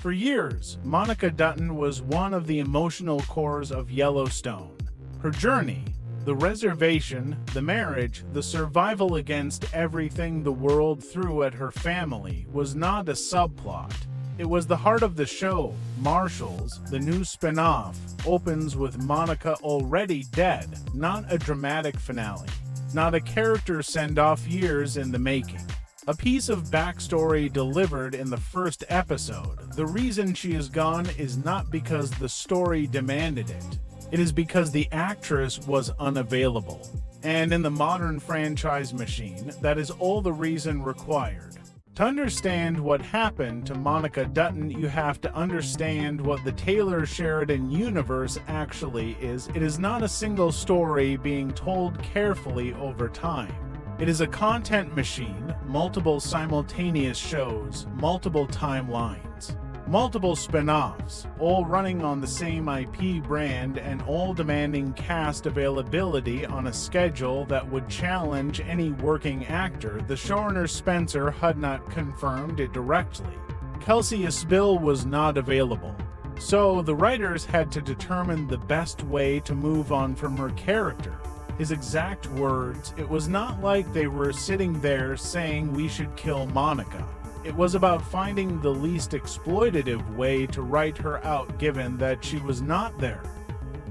For years, Monica Dutton was one of the emotional cores of Yellowstone. Her journey, the reservation, the marriage, the survival against everything the world threw at her family was not a subplot. It was the heart of the show. Marshals, the new spinoff, opens with Monica already dead, not a dramatic finale, not a character send-off years in the making. A piece of backstory delivered in the first episode. The reason she is gone is not because the story demanded it. It is because the actress was unavailable. And in the modern franchise machine, that is all the reason required. To understand what happened to Monica Dutton, you have to understand what the Taylor-Sheridan universe actually is. It is not a single story being told carefully over time. It is a content machine, multiple simultaneous shows, multiple timelines, multiple spin-offs, all running on the same IP brand and all demanding cast availability on a schedule that would challenge any working actor. The showrunner Spencer had not confirmed it directly. Kelsey Asbille was not available, so the writers had to determine the best way to move on from her character. His exact words, "It was not like they were sitting there saying we should kill Monica. It was about finding the least exploitative way to write her out given that she was not there."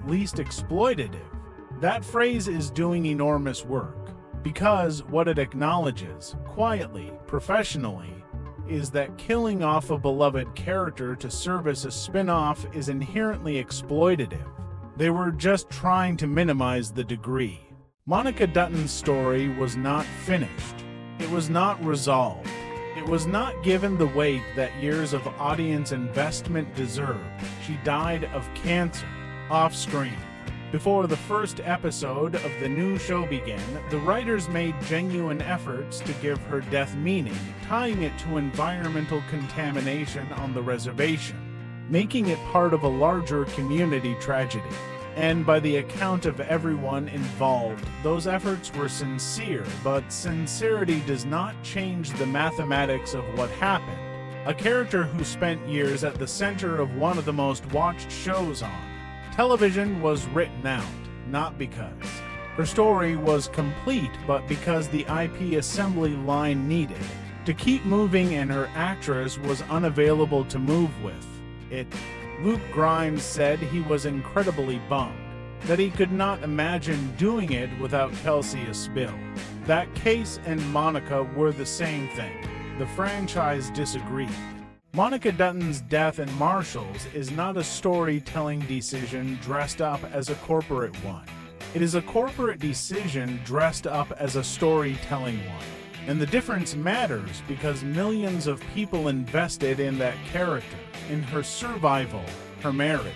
Least exploitative. That phrase is doing enormous work, because what it acknowledges, quietly, professionally, is that killing off a beloved character to service a spin-off is inherently exploitative. They were just trying to minimize the degree. Monica Dutton's story was not finished. It was not resolved. It was not given the weight that years of audience investment deserved. She died of cancer, off-screen. Before the first episode of the new show began, the writers made genuine efforts to give her death meaning, tying it to environmental contamination on the reservation, making it part of a larger community tragedy. And by the account of everyone involved, those efforts were sincere, but sincerity does not change the mathematics of what happened. A character who spent years at the center of one of the most watched shows on television was written out, not because her story was complete, but because the IP assembly line needed to keep moving and her actress was unavailable to move with it. Luke Grimes said he was incredibly bummed that he could not imagine doing it without Kelsey Asbille. That Kayce and Monica were the same thing. The franchise disagreed. Monica Dutton's death in Marshals is not a storytelling decision dressed up as a corporate one. It is a corporate decision dressed up as a storytelling one. And the difference matters because millions of people invested in that character, in her survival, her marriage,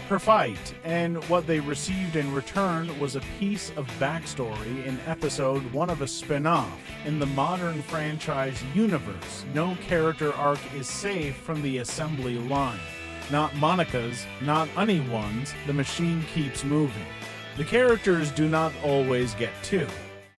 her fight, and what they received in return was a piece of backstory in episode 1 of a spin-off. In the modern franchise universe, no character arc is safe from the assembly line. Not Monica's, not anyone's, the machine keeps moving. The characters do not always get to